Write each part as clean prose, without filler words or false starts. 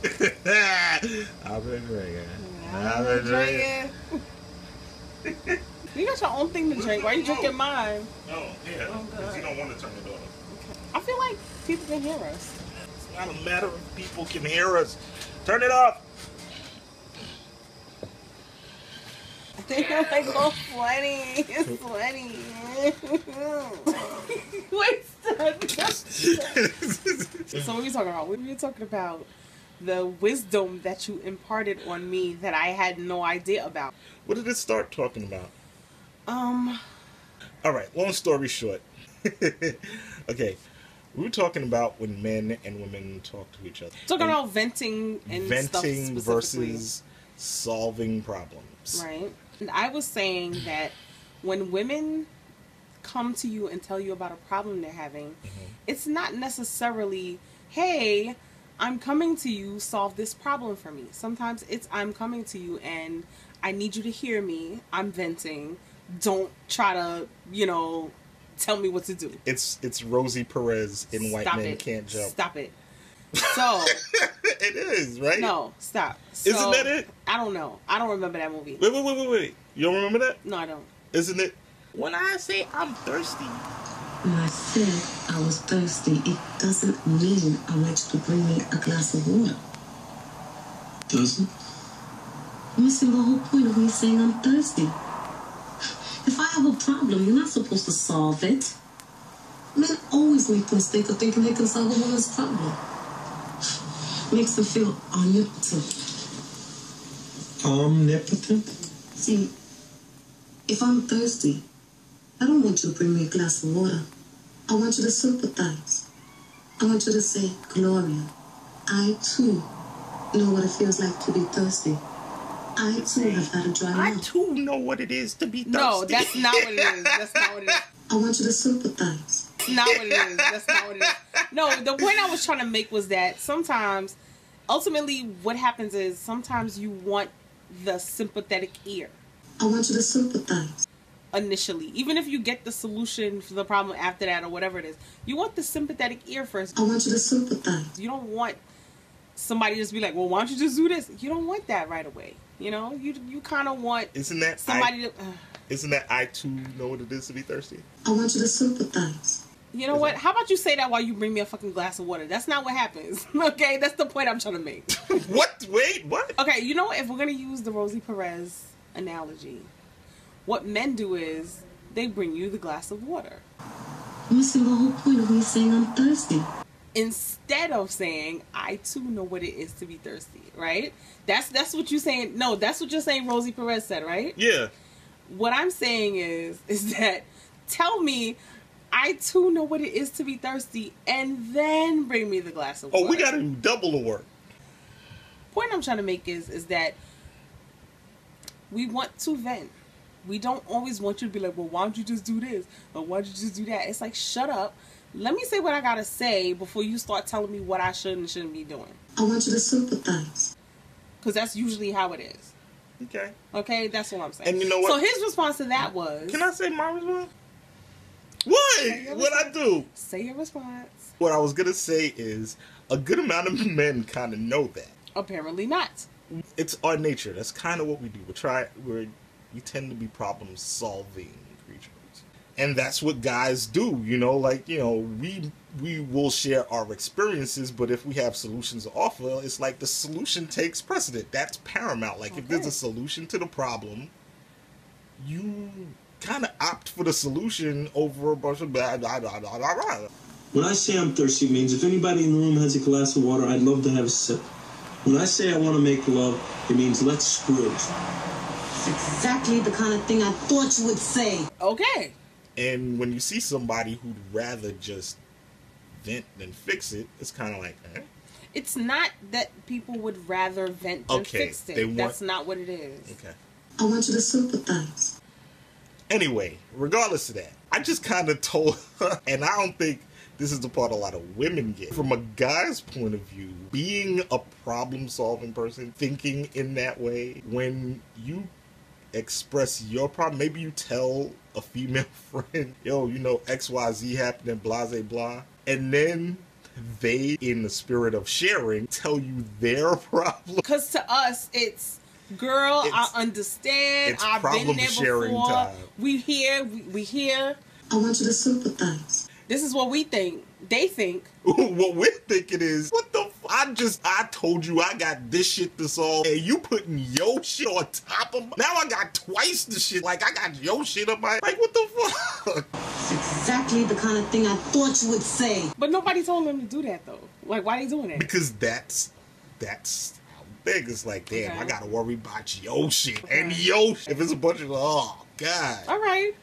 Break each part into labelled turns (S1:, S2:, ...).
S1: I've been drinking. I've been drinking.
S2: You got your own thing to drink. Why are you drinking mine?
S1: Oh, yeah. Because you don't want to turn it off.
S2: I feel like people can hear us.
S1: It's not a matter of people can hear us. Turn it off.
S2: I think I'm like all sweaty. It's sweaty. Wait, so what are we talking about? We were talking about the wisdom that you imparted on me that I had no idea about.
S1: What did it start talking about? Alright, long story short. Okay. We were talking about when men and women talk to each other.
S2: Talking about venting and
S1: venting
S2: stuff
S1: versus solving problems.
S2: Right. And I was saying that when women come to you and tell you about a problem they're having, it's not necessarily, hey, I'm coming to you, solve this problem for me. Sometimes it's, I'm coming to you and I need you to hear me. I'm venting. Don't try to, tell me what to do.
S1: It's Rosie Perez in White Men Can't Jump.
S2: Stop it. So
S1: it is, right?
S2: No, stop. So,
S1: isn't that it?
S2: I don't know. I don't remember that movie.
S1: Wait. You don't remember that?
S2: No, I don't.
S1: Isn't it? When I say I'm thirsty.
S3: When I said I was thirsty, it doesn't mean I want you to bring me a glass of water.
S1: Doesn't?
S3: You're missing the whole point of me saying I'm thirsty. If I have a problem, you're not supposed to solve it. Men always make the mistake of thinking they can solve a woman's problem. Makes them feel omnipotent.
S4: Omnipotent?
S3: See, if I'm thirsty, I don't want you to bring me a glass of water. I want you to sympathize. I want you to say, Gloria, I too know what it feels like to be thirsty. I too have had a dry mouth.
S1: I too know what it is to be thirsty.
S2: No, that's not what it is. That's not what it is.
S3: I want you to sympathize.
S2: That's not what it is. That's not what it is. No, the point I was trying to make was that sometimes, ultimately, what happens is sometimes you want the sympathetic ear.
S3: I want you to sympathize.
S2: Initially, even if you get the solution for the problem after that or whatever it is, you want the sympathetic ear first.
S3: I want you to sympathize.
S2: You don't want somebody to just be like, well, why don't you just do this? You don't want that right away. You kind of want somebody
S1: Isn't that I too know what it is to be thirsty?
S3: I want you to sympathize.
S2: You know what? How about you say that while you bring me a fucking glass of water? That's not what happens. Okay? That's the point I'm trying to make.
S1: What? Wait, what?
S2: Okay, you know what? If we're going to use the Rosie Perez analogy, what men do is they bring you the glass of water.
S3: You're missing the whole point of me saying I'm thirsty.
S2: Instead of saying, I too know what it is to be thirsty, right? That's what you're saying. No, that's what you're saying Rosie Perez said, right?
S1: Yeah.
S2: What I'm saying is that tell me I too know what it is to be thirsty and then bring me the glass of water.
S1: Oh, we got to do double the work.
S2: Point I'm trying to make is that we want to vent. We don't always want you to be like, well, why don't you just do this? Or why don't you just do that? It's like, shut up. Let me say what I gotta say before you start telling me what I should and shouldn't be doing.
S3: I want you to sympathize.
S2: Because that's usually how it is.
S1: Okay.
S2: Okay, that's what I'm saying.
S1: And you know what?
S2: So his response to that was...
S1: Can I say my response? What? What'd I do?
S2: Say your response.
S1: What I was going to say is a good amount of men kind of know that.
S2: Apparently not.
S1: It's our nature. That's kind of what we do. We tend to be problem-solving creatures. And that's what guys do, we will share our experiences, but if we have solutions to offer, it's like the solution takes precedent. That's paramount. Like, if there's a solution to the problem, you kind of opt for the solution over a bunch of blah.
S4: When I say I'm thirsty, it means if anybody in the room has a glass of water, I'd love to have a sip. When I say I want to make love, it means let's screw.
S3: It's exactly the kind of thing I thought you would say.
S2: Okay.
S1: And when you see somebody who'd rather just vent than fix it, it's kind of like, eh?
S2: It's not that people would rather vent than fix it. That's not what it is.
S1: Okay.
S3: I want you to sympathize.
S1: Anyway, regardless of that, I just kind of told her, and I don't think this is the part a lot of women get. From a guy's point of view, being a problem-solving person, thinking in that way, when you express your problem, maybe you tell a female friend, yo, XYZ happened and blah, blah, blah, and then they, in the spirit of sharing, tell you their problem.
S2: Because to us, it's, girl, I understand. I've been there before.
S1: Time.
S2: We here. We here.
S3: I want you to sympathize.
S2: This is what we think. They think.
S1: What we're thinking is, what the I told you I got this shit to solve, and you putting your shit on top of my... Now I got twice the shit. Like, I got your shit on my... Like, what the fuck?
S3: It's exactly the kind of thing I thought you would say.
S2: But nobody told them to do that, though. Like, why are they doing that?
S1: Because that's how big. It's like, damn, okay. I gotta worry about your shit and your shit. If it's a bunch of... Oh, God.
S2: All right.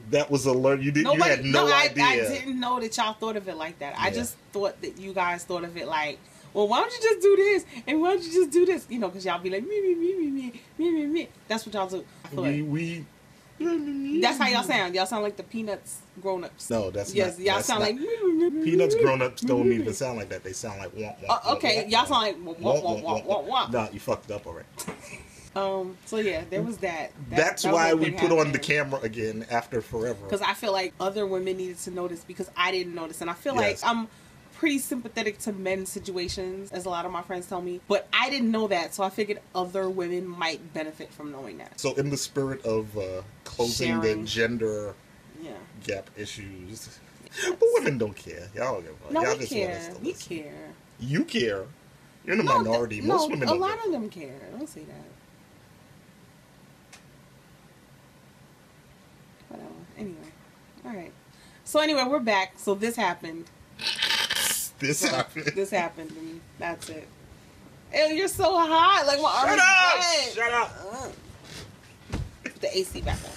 S1: That was a learn. You had no idea.
S2: I didn't know that y'all thought of it like that. Yeah. I just thought that you guys thought of it like, well, why don't you just do this? And why don't you just do this? You know, because y'all be like, me. That's what y'all do.
S1: We.
S2: That's how y'all sound. Y'all sound like the Peanuts grown-ups.
S1: No, that's
S2: yes,
S1: not.
S2: Y'all sound like...
S1: Peanuts grown-ups don't even sound like that. They sound like womp.
S2: Okay, y'all sound like womp.
S1: Nah, you fucked up already.
S2: So yeah, there was that.
S1: That's why we put on the camera again after forever.
S2: Because I feel like other women needed to notice because I didn't notice. And I feel like I'm pretty sympathetic to men's situations, as a lot of my friends tell me. But I didn't know that, so I figured other women might benefit from knowing that.
S1: So in the spirit of closing the gender gap issues, but women don't care. Y'all don't give a fuck.
S2: No,
S1: y'all
S2: we
S1: just
S2: care.
S1: Want us to
S2: We
S1: listen.
S2: care.
S1: You care. You're in the minority. Most women don't.
S2: A lot of them care. Don't say that. Whatever. Anyway. Alright. So anyway, we're back. So this happened. This happened and that's it. Ew, you're so hot. Like my arm is red.
S1: Shut up!
S2: Put the AC back on.